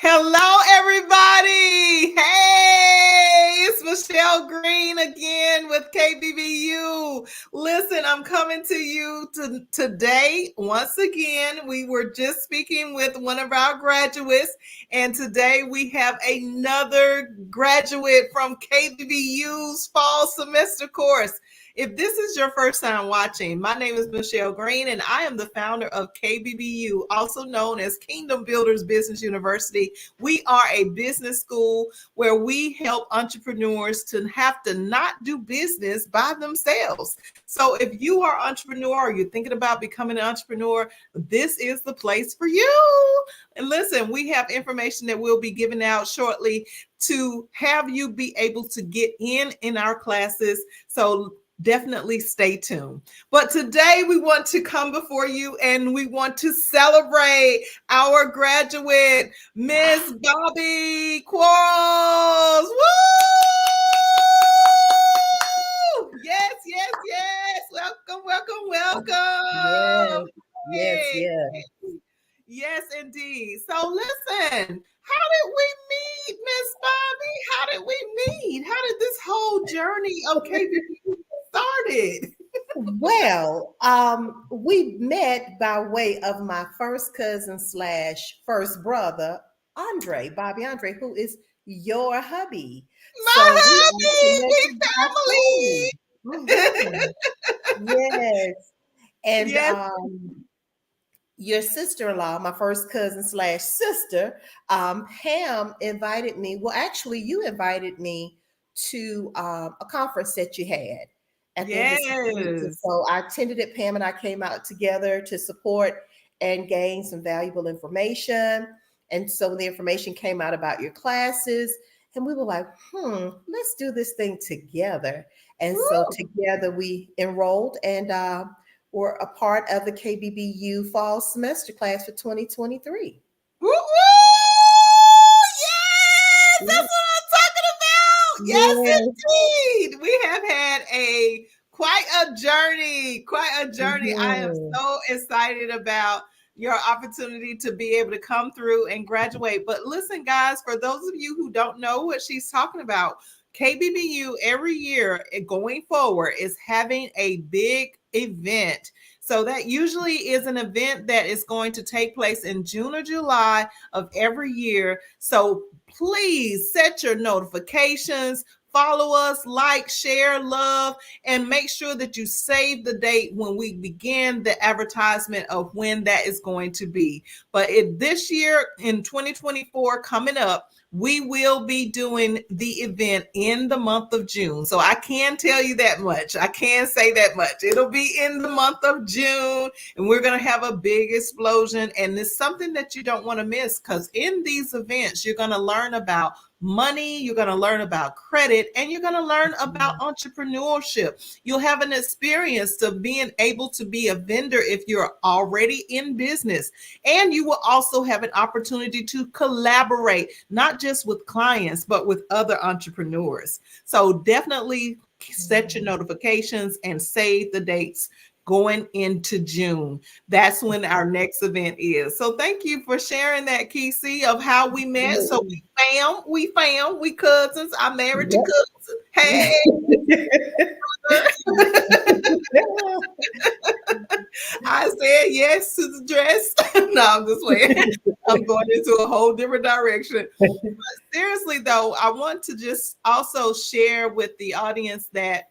Hello, everybody. Hey, it's Michelle Green again with KBBU. Listen, I'm coming to you today. Once again, we were just speaking with one of our graduates, and today we have another graduate from KBBU's fall semester course. If this is your first time watching, my name is Michelle Green, and I am the founder of KBBU, also known as Kingdom Builders Business University. We are a business school where we help entrepreneurs to have to not do business by themselves. So if you are an entrepreneur or you're thinking about becoming an entrepreneur, this is the place for you. And listen, we have information that we'll be giving out shortly to have you be able to get in our classes. So definitely stay tuned. But today we want to come before you and we want to celebrate our graduate, Miss Bobby Quarles. Woo! Yes, yes, yes. Welcome, welcome, welcome. Yes. Yes, indeed. So listen, how did we meet, Miss Bobby? How did we meet? How did this whole journey of KBBU started? Well, we met by way of my first cousin / first brother, Bobby Andre, who is your hubby. My So we are hubby, connected we by family. phone. Yes. And Yes. your sister-in-law, my first cousin / sister, Pam invited me. Well, actually, you invited me to a conference that you had at the end of semester. Yes. So I attended it. Pam and I came out together to support and gain some valuable information. And so the information came out about your classes, and we were like, let's do this thing together. And so Woo. together we enrolled and were a part of the KBBU fall semester class for 2023. Woo, woo! Yes, that's what I'm talking about. Yes, Yes. indeed. We have had quite a journey. Quite a journey. I am Mhm. so excited about your opportunity to be able to come through and graduate. But listen, guys, for those of you who don't know what she's talking about, KBBU every year going forward is having a big event. So that usually is an event that is going to take place in June or July of every year. So please set your notifications, follow us, like, share, love, and make sure that you save the date when we begin the advertisement of when that is going to be. But this year in 2024 coming up, we will be doing the event in the month of June. So I can tell you that much. I can say that much. It'll be in the month of June, and we're going to have a big explosion. And it's something that you don't want to miss, because in these events, you're going to learn about money, you're going to learn about credit, and you're going to learn about entrepreneurship. You'll have an experience of being able to be a vendor if you're already in business. And you will also have an opportunity to collaborate, not just with clients, but with other entrepreneurs. So definitely set your notifications and save the dates going into June. That's when our next event is. So thank you for sharing that, Kesey, of how we met. So we cousins. I'm married to Yep. cousins. Hey. I said yes to the dress. No, I'm just playing. I'm going into a whole different direction. But seriously, though, I want to just also share with the audience that,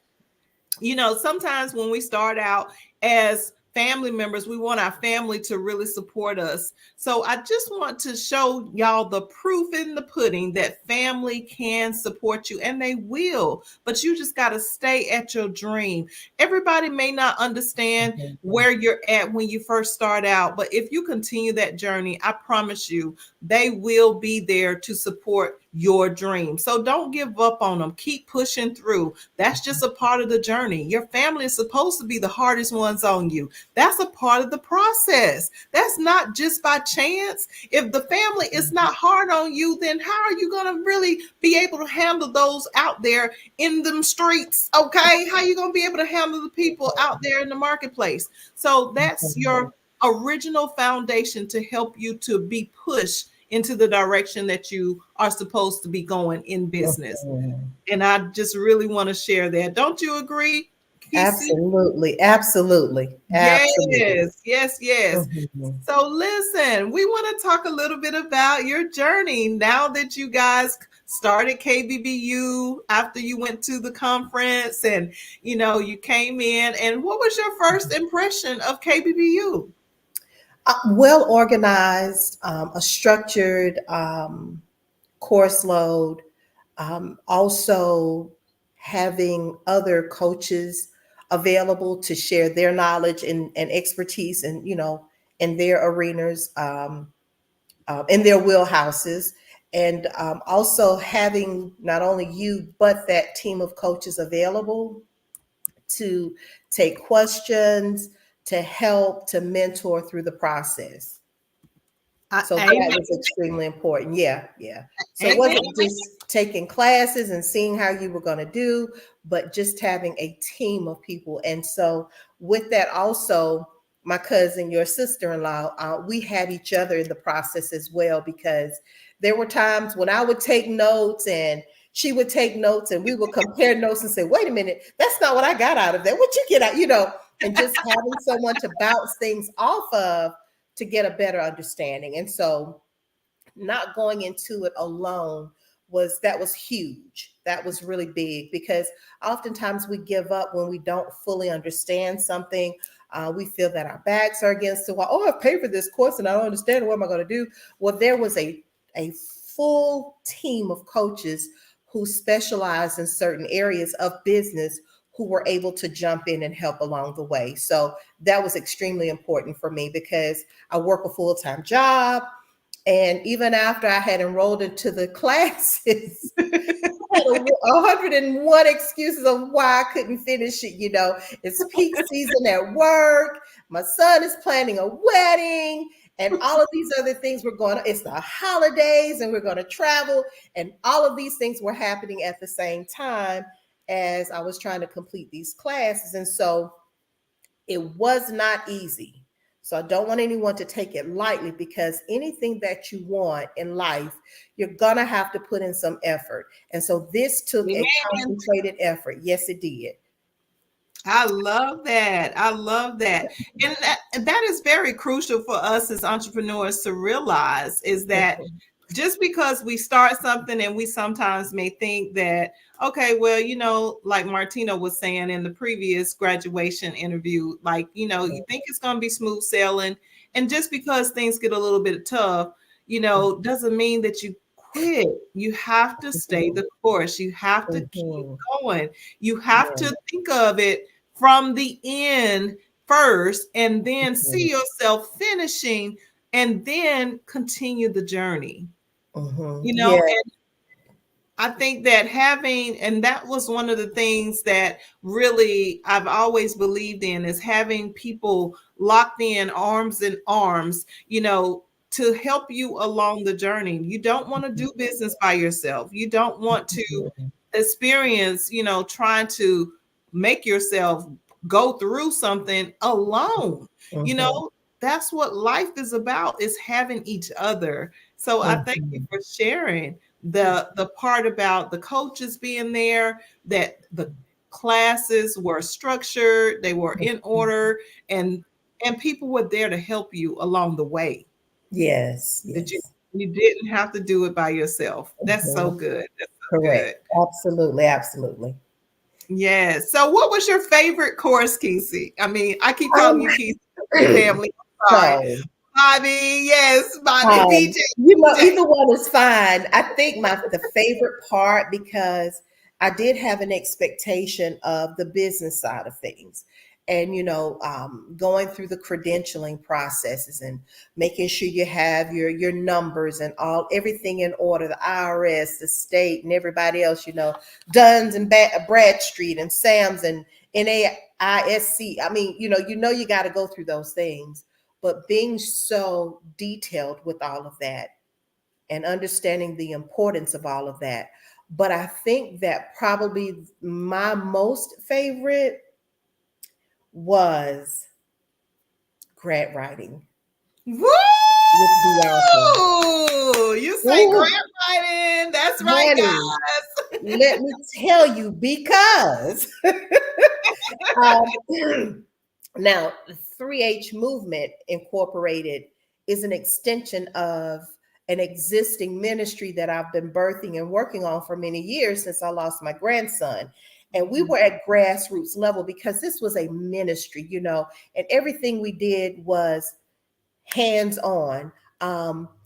sometimes when we start out as family members, we want our family to really support us. So I just want to show y'all the proof in the pudding that family can support you, and they will, but you just got to stay at your dream. Everybody may not understand where you're at when you first start out, but if you continue that journey, I promise you, they will be there to support your dream. So don't give up on them. Keep pushing through. That's just a part of the journey. Your family is supposed to be the hardest ones on you. That's a part of the process. That's not just by chance. If the family is not hard on you, then how are you going to really be able to handle those out there in them streets? Okay. How are you going to be able to handle the people out there in the marketplace? So that's your original foundation to help you to be pushed into the direction that you are supposed to be going in business. Mhm. And I just really want to share that. Don't you agree, Kesey? Absolutely, absolutely, absolutely. Yes, yes, yes. Mhm. So listen, we want to talk a little bit about your journey now that you guys started KBBU after you went to the conference and you came in, and what was your first impression of KBBU? Well organized, a structured course load, also having other coaches available to share their knowledge and expertise and in their arenas, in their wheelhouses, and also having not only you but that team of coaches available to take questions, to help, to mentor through the process. So that Amen. was extremely important. Yeah, yeah. So it Amen. wasn't just taking classes and seeing how you were going to do, but just having a team of people. And so with that, also, my cousin, your sister-in-law, we had each other in the process as well, because there were times when I would take notes and she would take notes and we would compare notes and say, wait a minute, that's not what I got out of that. What you get out, and just having someone to bounce things off of to get a better understanding. And so not going into it alone was huge. That was really big, because oftentimes we give up when we don't fully understand something. We feel that our backs are against the wall. Oh, I've paid for this course and I don't understand. What am I going to do? Well, there was a full team of coaches who specialize in certain areas of business, who were able to jump in and help along the way. So that was extremely important for me, because I work a full-time job. And even after I had enrolled into the classes, I had 101 excuses of why I couldn't finish it. It's peak season at work. My son is planning a wedding, and all of these other things were going on. It's the holidays, and we're going to travel. And all of these things were happening at the same time as I was trying to complete these classes. And so it was not easy. So I don't want anyone to take it lightly, because anything that you want in life, you're going to have to put in some effort. And so this took a Amen. concentrated effort. Yes, it did. I love that. I love that. And that is very crucial for us as entrepreneurs to realize, is that Mhm. just because we start something and we sometimes may think that, okay, well, like Martina was saying in the previous graduation interview, like, you think it's going to be smooth sailing. And just because things get a little bit tough, doesn't mean that you quit. You have to stay the course. You have to keep Mhm. going. You have Yeah. to think of it from the end first, and then see Mhm. yourself finishing, and then continue the journey. Mhm. Yeah. And I think that and that was one of the things that really I've always believed in, is having people locked in, arms in arms, to help you along the journey. You don't want to do business by yourself. You don't want to Mhm. experience, trying to make yourself go through something alone. You Mhm. know, that's what life is about, is having each other. So I thank you Mhm. for sharing the part about the coaches being there, that the classes were structured, they were in Mhm. order, and people were there to help you along the way. Yes. That you Yes. you didn't have to do it by yourself. That's so Mhm. good. That's so Correct. good. Absolutely. Absolutely. Yes. So what was your favorite course, Kesey? I mean, I keep calling Um, you Kesey. We family. I'm sorry. so Bobby, yes, Bobby, BJ, BJ. Either one is fine. I think the favorite part, because I did have an expectation of the business side of things, and going through the credentialing processes and making sure you have your numbers and everything in order, the IRS, the state, and everybody else, Duns and Bradstreet and Sams and NAISC. I mean, you got to go through those things, but being so detailed with all of that and understanding the importance of all of that. But I think that probably my most favorite was grant writing Woo! with Bianca. say Ooh, grant writing. That's right, honey, guys. let me tell you, because um, now, the 3H Movement Incorporated is an extension of an existing ministry that I've been birthing and working on for many years since I lost my grandson. And we were at grassroots level because this was a ministry, and everything we did was hands on.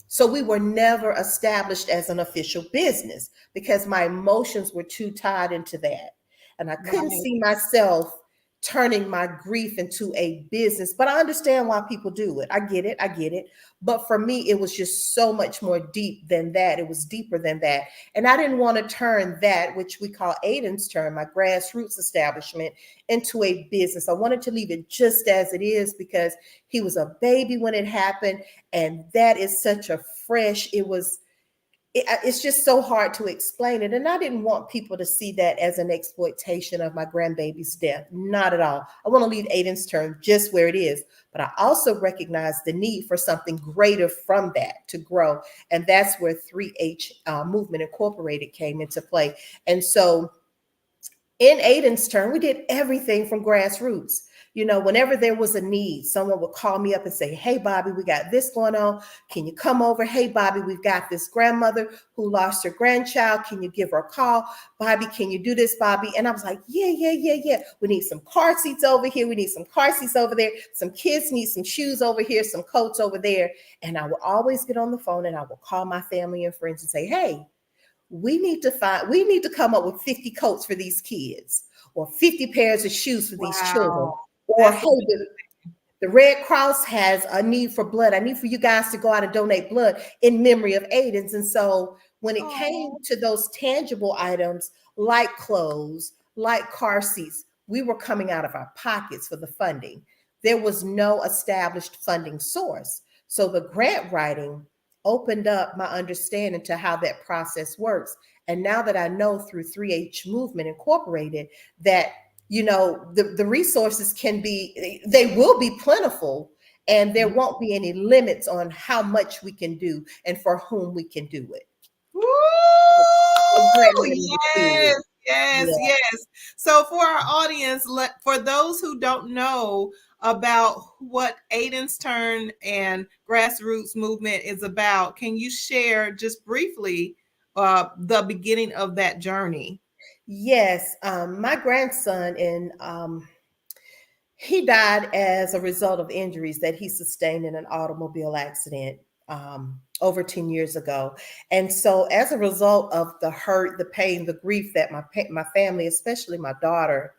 So we were never established as an official business because my emotions were too tied into that. And I couldn't Right. see myself turning my grief into a business. But I understand why people do it. I get it. I get it. But for me, it was just so much more deep than that. It was deeper than that. And I didn't want to turn that, which we call Aiden's Turn, my grassroots establishment, into a business. I wanted to leave it just as it is because he was a baby when it happened. And that is such a fresh, it's just so hard to explain it. And I didn't want people to see that as an exploitation of my grandbaby's death. Not at all. I want to leave Aiden's Turn just where it is. But I also recognize the need for something greater from that to grow. And that's where 3H Movement Incorporated came into play. And so in Aiden's Turn, we did everything from grassroots. Whenever there was a need, someone would call me up and say, "Hey, Bobby, we got this going on. Can you come over? Hey, Bobby, we've got this grandmother who lost her grandchild. Can you give her a call? Bobby, can you do this, Bobby?" And I was like, "Yeah, yeah, yeah, yeah. We need some car seats over here. We need some car seats over there. Some kids need some shoes over here, some coats over there." And I would always get on the phone and I would call my family and friends and say, "Hey, we need to come up with 50 coats for these kids, or 50 pairs of shoes for these children, Wow. or That's hey, the Red Cross has a need for blood. I need for you guys to go out and donate blood in memory of Aiden's." And so when it came oh, to those tangible items like clothes, like car seats, we were coming out of our pockets for the funding. There was no established funding source. So the grant writing opened up my understanding to how that process works. And now that I know through 3H Movement Incorporated that the resources they will be plentiful, and there won't be any limits on how much we can do and for whom we can do it. The grant woo! writing was big. Yes, yes, Yeah. yes. So for our audience, for those who don't know about what Aiden's Turn and grassroots movement is about, can you share just briefly the beginning of that journey? Yes, my grandson, and he died as a result of injuries that he sustained in an automobile accident over 10 years ago. And so, as a result of the hurt, the pain, the grief that my family, especially my daughter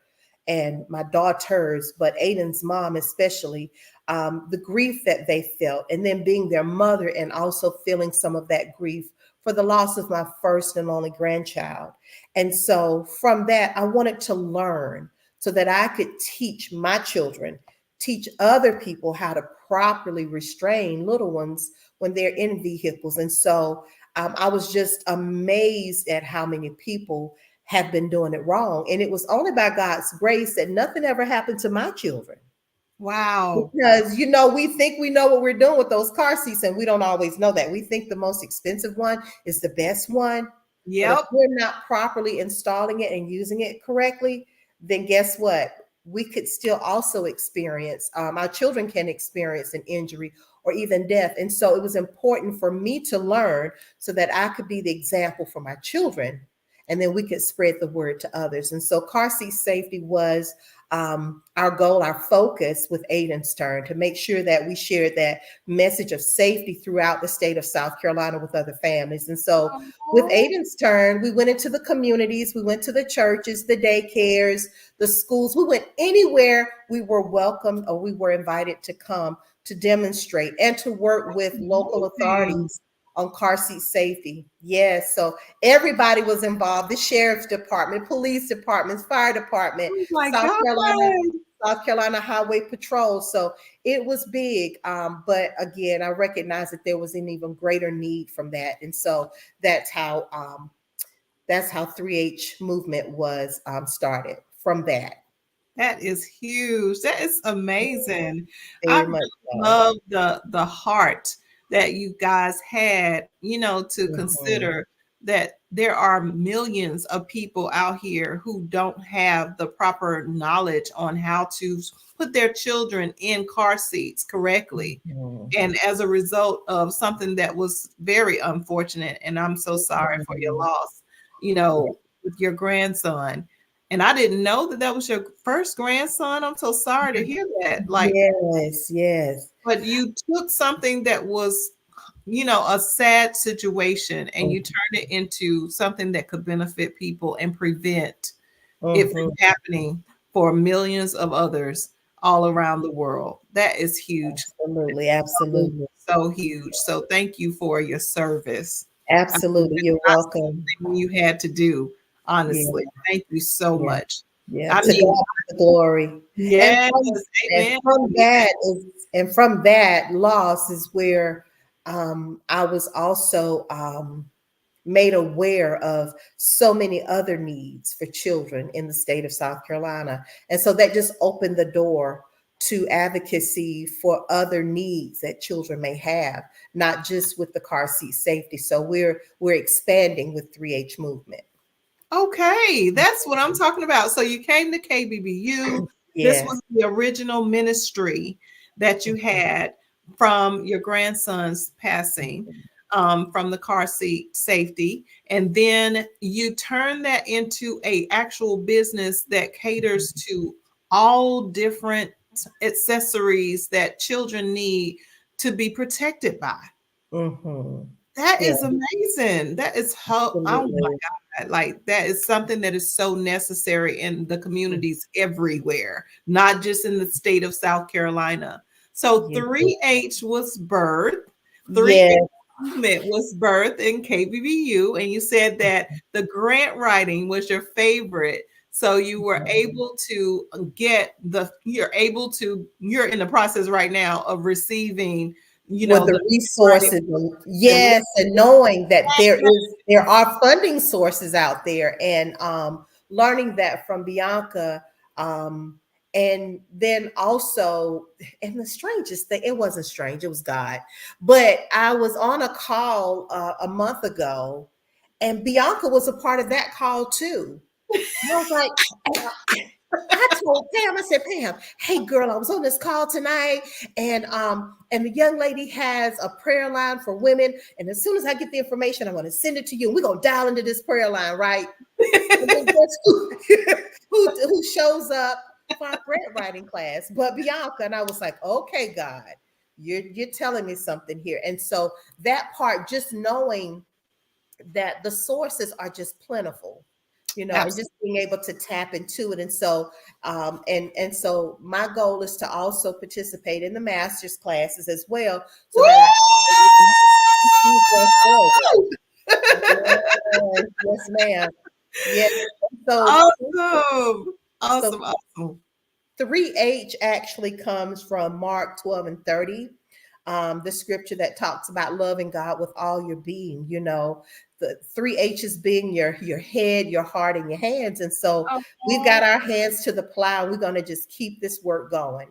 and my daughters, but Aiden's mom especially, the grief that they felt, and then being their mother and also feeling some of that grief for the loss of my first and only grandchild. And so, from that, I wanted to learn so that I could teach my children, teach other people how to properly restrain little ones when they're in vehicles. And so I was just amazed at how many people have been doing it wrong. And it was only by God's grace that nothing ever happened to my children. Wow. Because we think we know what we're doing with those car seats, and we don't always know that. We think the most expensive one is the best one, but if Yep. we're not properly installing it and using it correctly, then guess what? We could still also experience, our children can experience an injury or even death. And so it was important for me to learn so that I could be the example for my children, and then we could spread the word to others. And so car seat safety was our goal, our focus with Aiden's Turn, to make sure that we shared that message of safety throughout the state of South Carolina with other families. And so with Oh, Aiden's Turn, we went into the communities, we went to the churches, the daycares, the schools. We went anywhere we were welcomed or we were invited to come to demonstrate and to work with local amazing. authorities on car seat safety. Yes, so everybody was involved: the sheriff's department, police departments, fire department, Oh my South Carolina, God. South Carolina Highway Patrol. So it was big. But again, I recognize that there was an even greater need from that. And so that's how um, that's how 3H movement was started from that. That is huge. That is amazing. I Very much really so. love the heart that you guys had, to Mhm. consider that there are millions of people out here who don't have the proper knowledge on how to put their children in car seats correctly. Mhm. And as a result of something that was very unfortunate, and I'm so sorry for your Mhm. loss, Yeah. with your grandson. And I didn't know that that was your first grandson. I'm so sorry to hear that. Like, Yes, yes. but you took something that was, a sad situation, and you turned it into something that could benefit people and prevent it from Mhm. happening for millions of others all around the world. That is huge. Absolutely, So, absolutely. so huge. So thank you for your service. I mean, Absolutely, it's you're not welcome. something you had to do, Yeah, honestly. Thank you so yeah, much. yeah. I To God mean, be the glory. And yes, from and amen. from Amen. that is and from that loss is where I was also made aware of so many other needs for children in the state of South Carolina. And so that just opened the door to advocacy for other needs that children may have, not just with the car seat safety. So we're expanding with 3H movement. Okay, that's what I'm talking about. So you came to KBBU. This Yes. was the original ministry that you had from your grandson's passing, from the car seat safety, and then you turned that into a actual business that caters to all different accessories that children need to be protected by. Mm-hmm. That Yeah, is amazing. That is how, oh my absolutely. God, like that is something that is so necessary in the communities everywhere, not just in the state of South Carolina. So Yeah. 3H was birthed, Yeah. 3H movement was birthed in KBBU, and you said that the grant writing was your favorite. So you were able to you're in the process right now of receiving, With the the writing resources and yes, and knowing that there are funding sources out there, and learning that from Bianca, um and then also, and the strangest thing, it wasn't strange, it was God, but I was on a call a month ago, and Bianca was a part of that call too. And I was like, I told Pam, I said, Pam, hey girl, I was on this call tonight, and the young lady has a prayer line for women. And as soon as I get the information, I'm gonna send it to you. And we're gonna dial into this prayer line, right? And then guess who who shows up for our grant writing class? But Bianca. And I was like, okay, God, you're telling me something here. And so that part, just knowing that the sources are just plentiful, and absolutely. just being able to tap into it. And so and so my goal is to also participate in the master's classes as well, so that I can go forward. Yes, yes, ma'am. Yes. So Awesome. so Awesome. Awesome. 3H actually comes from Mark 12 and 30, the scripture that talks about loving God with all your being, the 3H's being your head, your heart, and your hands. And so we've Oh, got our hands to the plow. We're going to just keep this work going.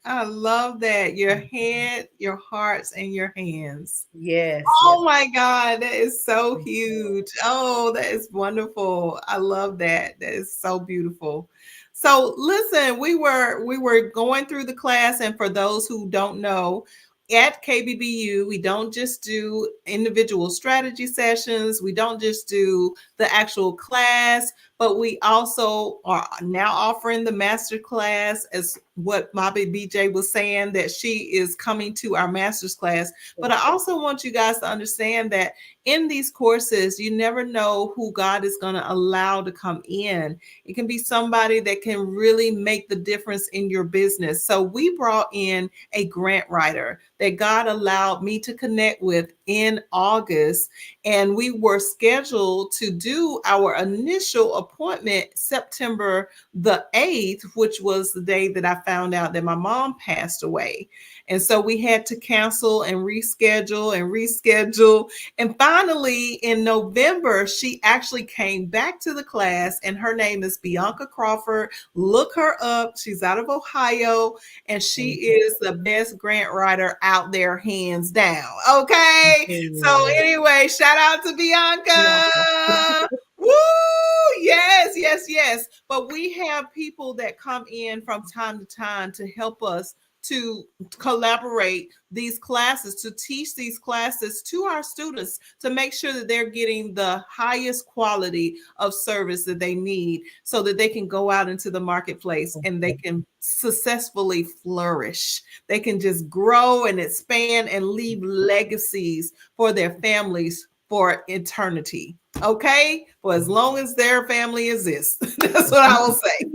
I love that. Your head, your hearts, and your hands. Yes, yes. Oh my God, that is so huge. Oh, that is wonderful. I love that. That is so beautiful. So listen, we were going through the class, and for those who don't know, at KBBU, we don't just do individual strategy sessions. We don't just do the actual class, but we also are now offering the master class, as what Bobby BJ was saying, that she is coming to our master's class. But I also want you guys to understand that in these courses, you never know who God is going to allow to come in. It can be somebody that can really make the difference in your business. So we brought in a grant writer that God allowed me to connect with in August, and we were scheduled to do our initial appointment September the 8th, which was the day that I found out that my mom passed away. And so we had to cancel and reschedule and reschedule. And finally, in November, she actually came back to the class, and her name is Bianca Crawford. Look her up. She's out of Ohio, and she is the best grant writer out there, hands down. Okay. So, anyway, shout out to Bianca. Woo! Yes, yes, yes. But we have people that come in from time to time to help us to collaborate these classes, to teach these classes to our students, to make sure that they're getting the highest quality of service that they need so that they can go out into the marketplace and they can successfully flourish. They can just grow and expand and leave legacies for their families for eternity. Okay? For as long as their family exists. That's what I will say.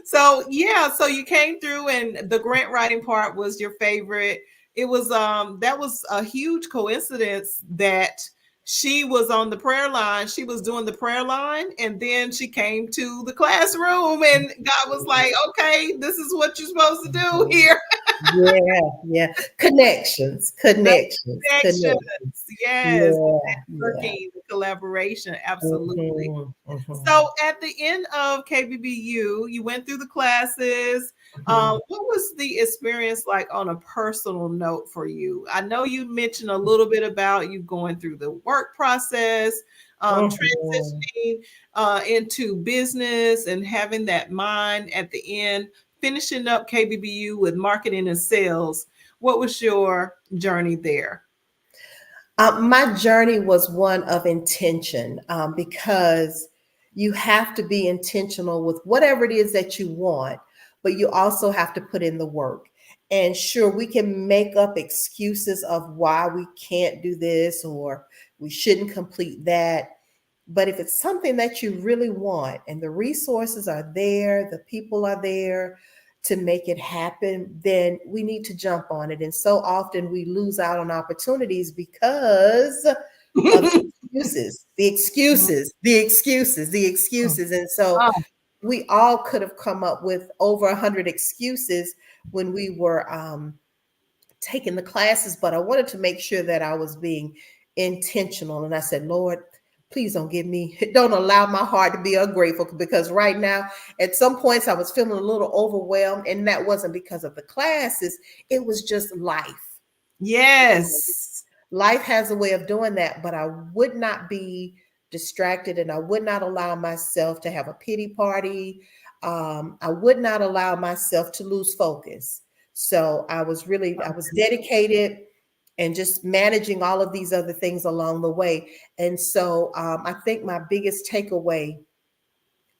So yeah, so you came through and the grant writing part was your favorite. It was that was a huge coincidence that she was on the prayer line. She was doing the prayer line, and then she came to the classroom, and God was like, okay, this is what you're supposed to do here. Yeah. Connections. Connections. Connections. Yes. Yeah. Networking, collaboration. Absolutely. Mhm. So at the end of KBBU, you went through the classes. What was the experience like on a personal note for you? I know you mentioned a little bit about you going through the work process, transitioning into business and having that mind at the end, finishing up KBBU with marketing and sales. What was your journey there? My journey was one of intention because you have to be intentional with whatever it is that you want, but you also have to put in the work. And sure, we can make up excuses of why we can't do this or we shouldn't complete that. But if it's something that you really want and the resources are there, the people are there to make it happen, then we need to jump on it. And so often we lose out on opportunities because of the excuses. And so Oh, we all could have come up with over 100 excuses when we were taking the classes, but I wanted to make sure that I was being intentional. And I said, Lord, please don't allow my heart to be ungrateful, because right now, at some points, I was feeling a little overwhelmed. And that wasn't because of the classes, it was just life. yes. Life has a way of doing that, but I would not be distracted and I would not allow myself to have a pity party. I would not allow myself to lose focus. So I was dedicated and just managing all of these other things along the way. And so I think my biggest takeaway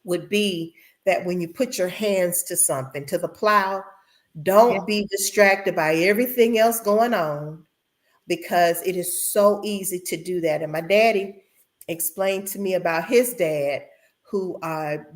would be that when you put your hands to something, to the plow, Yeah. don't be distracted by everything else going on, because it is so easy to do that. And my daddy explained to me about his dad, who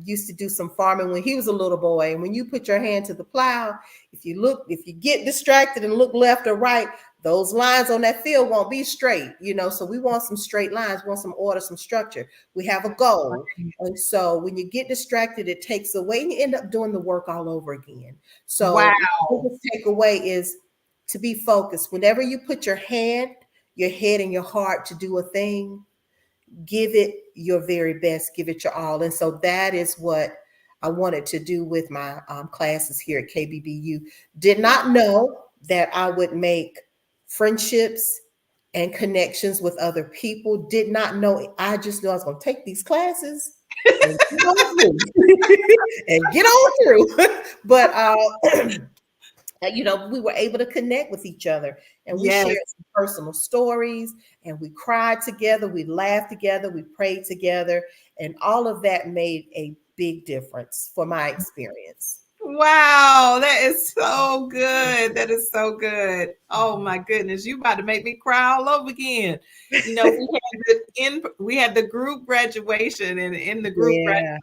used to do some farming when he was a little boy. And when you put your hand to the plow, if you get distracted and look left or right, those lines on that field won't be straight, So we want some straight lines, we want some order, some structure. We have a goal. And so when you get distracted, it takes away and you end up doing the work all over again. So my Wow. biggest takeaway is to be focused. Whenever you put your head, and your heart to do a thing, give it your very best, give it your all. And so that is what I wanted to do with my classes here at KBBU. Did not know that I would make friendships and connections with other people. Did not know. I just knew I was going to take these classes and get on through. And get on through. But we were able to connect with each other, and we Yes. shared some personal stories, and we cried together, we laughed together, we prayed together, and all of that made a big difference for my experience. Wow, that is so good. That is so good. Oh my goodness, you about to make me cry all over again. We had the group graduation, and in the group Yeah. graduation,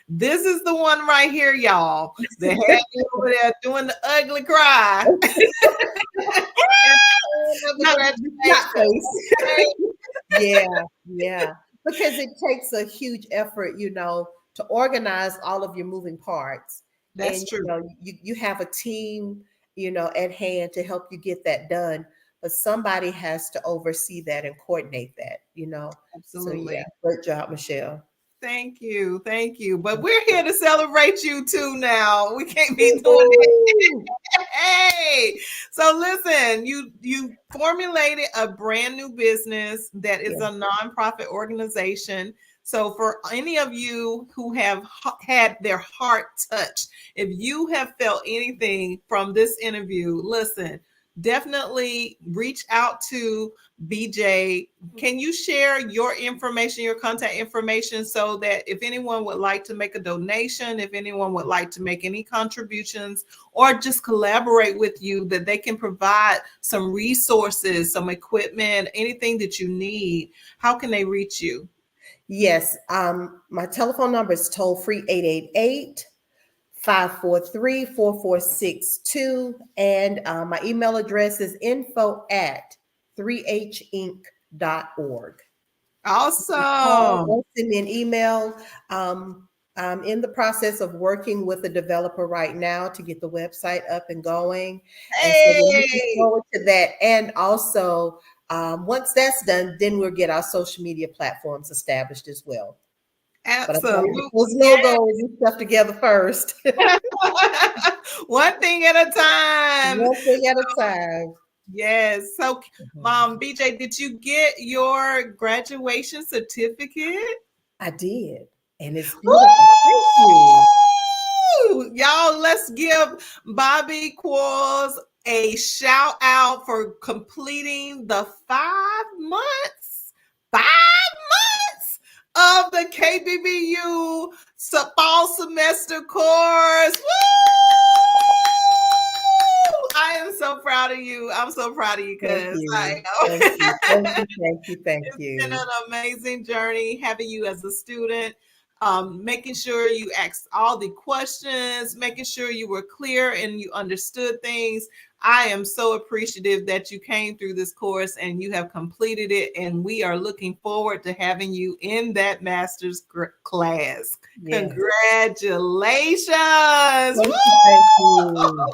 this is the one right here, y'all. That had me over there doing the ugly cry. Not face. Yeah, yeah. because it takes a huge effort, to organize all of your moving parts. That's And true. you have a team, at hand to help you get that done. But somebody has to oversee that and coordinate that. So yeah, Absolutely. great job, Michelle. Thank you. Thank you. But we're here to celebrate you too now. We can't be doing it. Woo-hoo! Hey, so listen, you formulated a brand new business that is Yeah. a nonprofit organization. So for any of you who have had their heart touched, if you have felt anything from this interview, listen, definitely reach out to BJ. Can you share your information, your contact information, so that if anyone would like to make a donation, if anyone would like to make any contributions, or just collaborate with you, that they can provide some resources, some equipment, anything that you need, how can they reach you? Yes. My telephone number is toll free 888-543-4462. And my email address is info@3hinc.org. Call Awesome. or send me an email. I'm in the process of working with a developer right now to get the website up and going. And so we're looking Hey, forward to that. And also, once that's done, then we'll get our social media platforms established as well. But I got to get absolutely. those Yeah. logos and stuff together first. One thing at a time. One thing at a time. Yes. So, Mhm. BJ, did you get your graduation certificate? I did. And it's beautiful. Thank you. Woo! Y'all, let's give Bobby Quarles a shout out for completing the 5 months. 5 months of the KBBU fall semester course. Woo! I am so proud of you. I'm so proud of you Thank because I you. am. Thank you. Thank you. Thank you. Thank It's been you. an amazing journey having you as a student, making sure you asked all the questions, making sure you were clear and you understood things. I am so appreciative that you came through this course and you have completed it. And we are looking forward to having you in that master's class. Yes. Congratulations. Thank you. Thank Woo! you.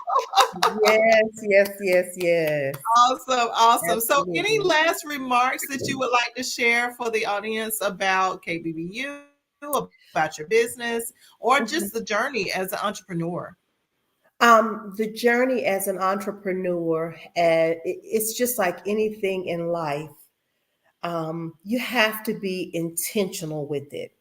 Yes. Yes. Yes. Yes. Awesome, awesome. So, any Absolutely. last remarks that you would like to share for the audience about KBBU, about your business, or just the Mhm. journey as an entrepreneur? The journey as an entrepreneur, it's just like anything in life. You have to be intentional with it.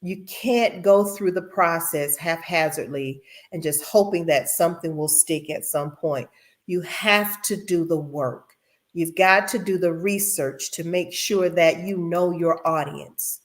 You can't go through the process haphazardly and just hoping that something will stick at some point. You have to do the work. You've got to do the research to make sure that you know your audience,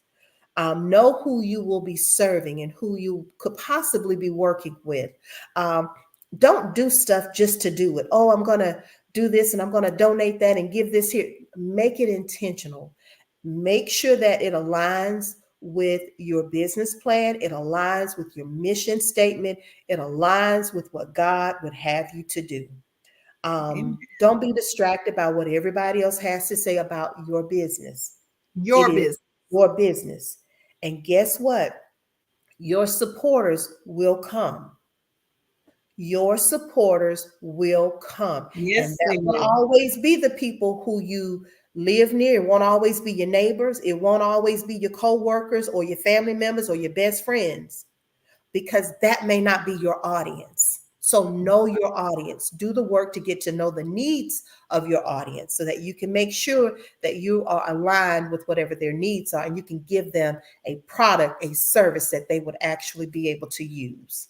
know who you will be serving and who you could possibly be working with. Um, don't do stuff just to do it. Oh, I'm going to do this and I'm going to donate that and give this here. Make it intentional. Make sure that it aligns with your business plan, it aligns with your mission statement, it aligns with what God would have you to do. Amen. Don't be distracted by what everybody else has to say about your business. It Your is business. your business. And guess what? Your supporters will come. Your supporters will come. And Yes, that they won't will. always be the people who you live near. It won't always be your neighbors. It won't always be your co-workers or your family members or your best friends, because that may not be your audience. So know your audience. Do the work to get to know the needs of your audience so that you can make sure that you are aligned with whatever their needs are and you can give them a product, a service that they would actually be able to use.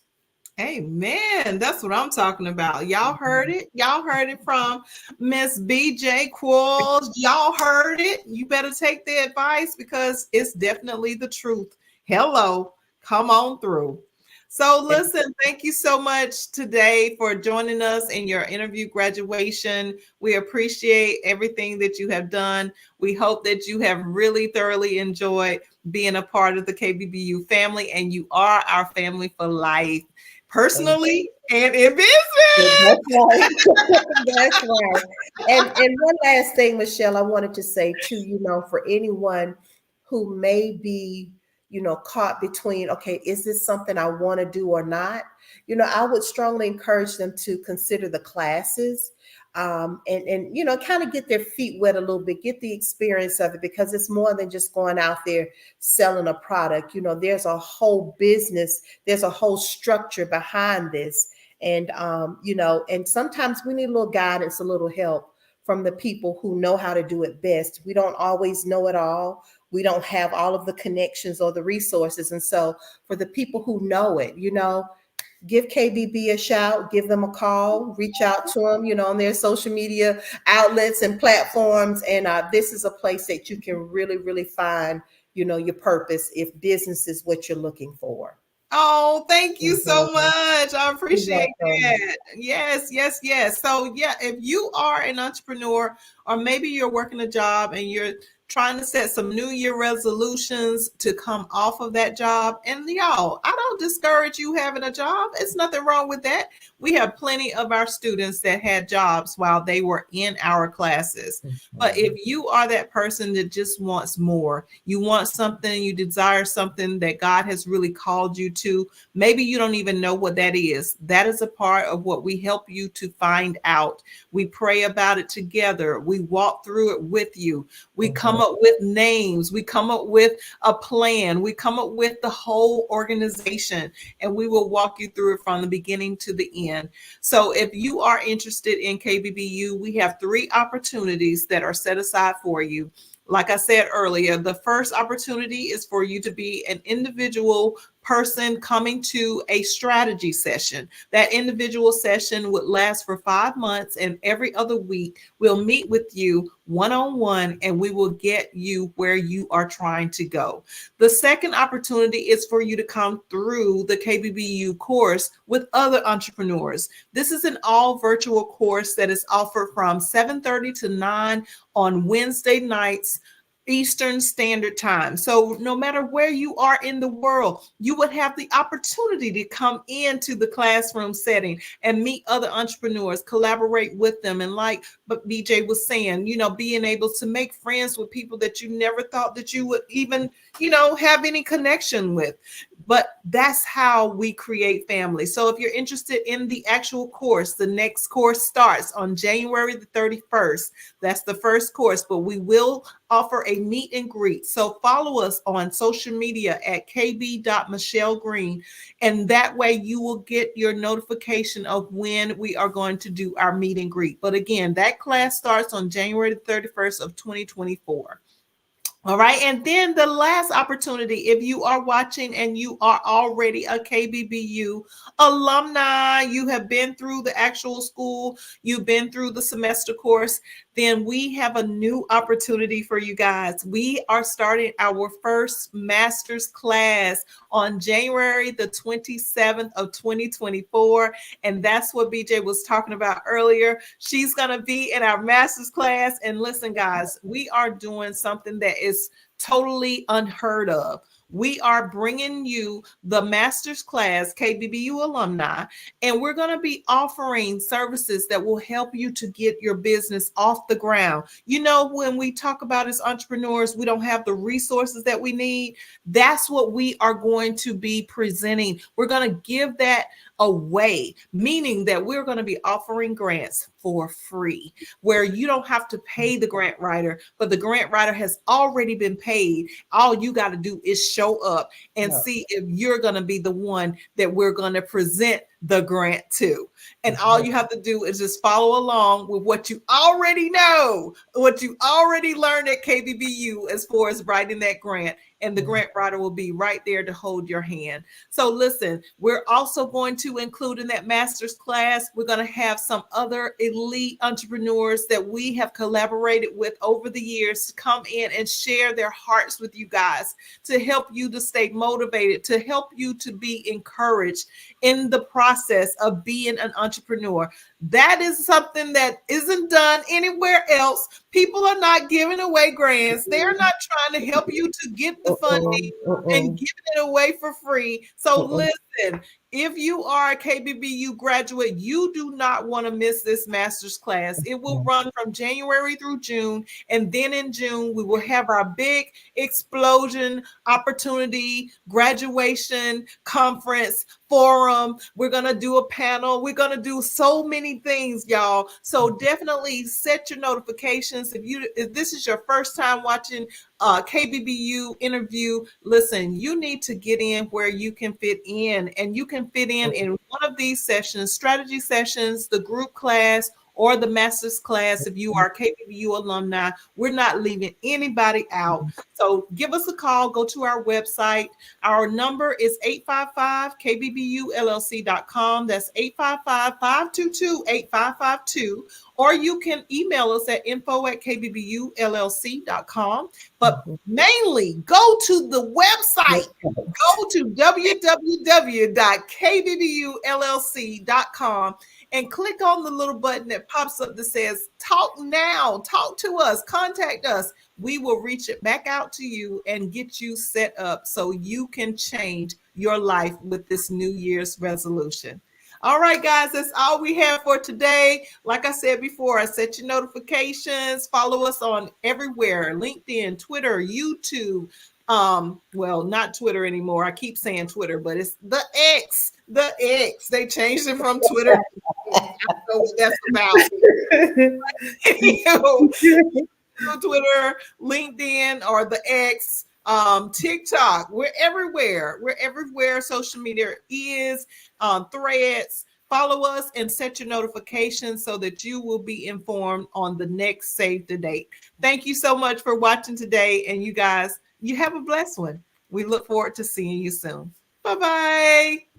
Amen. That's what I'm talking about. Y'all heard Mhm. it. Y'all heard it from Miss BJ Qualls. Y'all heard it. You better take the advice because it's definitely the truth. Hello. Come on through. So, listen, thank you so much today for joining us in your interview graduation. We appreciate everything that you have done. We hope that you have really thoroughly enjoyed being a part of the KBBU family, and you are our family for life, personally and in business. That's right. That's right. And one last thing, Michelle, I wanted to say too, for anyone who may be, caught between, okay, is this something I want to do or not? I would strongly encourage them to consider the classes, and kind of get their feet wet a little bit, get the experience of it, because it's more than just going out there selling a product. There's a whole business, there's a whole structure behind this. And sometimes we need a little guidance, a little help from the people who know how to do it best. We don't always know it all. We don't have all of the connections or the resources. And so for the people who know it, give KBB a shout, give them a call, reach out to them, on their social media outlets and platforms. And this is a place that you can really, really find, your purpose if business is what you're looking for. Oh, thank you so Mhm. much. I You're appreciate welcome. that. Yes, yes, yes. So, yeah, if you are an entrepreneur, or maybe you're working a job and you're trying to set some New Year resolutions to come off of that job, and y'all, I don't discourage you having a job. It's nothing wrong with that. We have plenty of our students that had jobs while they were in our classes. But if Mhm. you are that person that just wants more, you want something, you desire something that God has really called you to, maybe you don't even know what that is. That is a part of what we help you to find out. We pray about it together. We walk through it with you. We come Mhm. up with names. We come up with a plan. We come up with the whole organization, and we will walk you through it from the beginning to the end. So if you are interested in KBBU, we have 3 opportunities that are set aside for you. Like I said earlier, the first opportunity is for you to be an individual person coming to a strategy session. That individual session would last for 5 months, and every other week we'll meet with you one on one, and we will get you where you are trying to go. The second opportunity is for you to come through the KBBU course with other entrepreneurs. This is an all virtual course that is offered from 7:30 to 9 on Wednesday nights, Eastern Standard Time. So no matter where you are in the world, you would have the opportunity to come into the classroom setting and meet other entrepreneurs, collaborate with them. And like but BJ was saying, being able to make friends with people that you never thought that you would even, have any connection with. But that's how we create family. So if you're interested in the actual course, the next course starts on January the 31st. That's the first course, but we will offer a meet and greet. So follow us on social media at kb.michellegreen, and that way you will get your notification of when we are going to do our meet and greet. But again, that class starts on January 31st of 2024. All right. And then the last opportunity, if you are watching and you are already a KBBU alumni, you have been through the actual school, you've been through the semester course, then we have a new opportunity for you guys. We are starting our first master's class on January the 27th of 2024. And that's what BJ was talking about earlier. She's going to be in our master's class. And listen, guys, we are doing something that is totally unheard of. We are bringing you the master's class, KBBU alumni, and we're going to be offering services that will help you to get your business off the ground. When we talk about as entrepreneurs, we don't have the resources that we need. That's what we are going to be presenting. We're going to give that away, meaning that we're going to be offering grants for free, where you don't have to pay the grant writer, but the grant writer has already been paid. All you got to do is show up and Yeah. see if you're going to be the one that we're going to present the grant to. And all Mhm. you have to do is just follow along with what you already know, what you already learned at KBBU as far as writing that grant. And the grant writer will be right there to hold your hand. So listen, we're also going to include in that master's class, we're going to have some other elite entrepreneurs that we have collaborated with over the years to come in and share their hearts with you guys, to help you to stay motivated, to help you to be encouraged in the process of being an entrepreneur. That is something that isn't done anywhere else. People are not giving away grants. They're not trying to help you to get the funding and giving it away for free. So listen, if you are a KBBU graduate, you do not want to miss this master's class. It will run from January through June. And then in June, we will have our big explosion opportunity, graduation conference, forum. We're going to do a panel. We're going to do so many things, y'all. So definitely set your notifications. If this is your first time watching KBBU interview, listen, you need to get in where you can fit in, and you can fit in one of these sessions, strategy sessions, the group class, or the master's class. If you are KBBU alumni, we're not leaving anybody out. So give us a call, go to our website. Our number is 855-KBBULLC.com. That's 855-522-8552. Or you can email us at info@kbbullc.com. But mainly go to the website. Go to www.kbbullc.com and click on the little button that pops up that says talk now, talk to us, contact us. We will reach it back out to you and get you set up so you can change your life with this New Year's resolution. All right, guys, that's all we have for today. Like I said before, set your notifications, follow us on everywhere, LinkedIn, Twitter, YouTube. Well, not Twitter anymore. I keep saying Twitter, but it's the X. They changed it from Twitter. I don't know what that's about. Twitter, LinkedIn, or the X, TikTok. We're everywhere. Social media is, Threads. Follow us and set your notifications so that you will be informed on the next save the date. Thank you so much for watching today. And you guys, you have a blessed one. We look forward to seeing you soon. Bye-bye.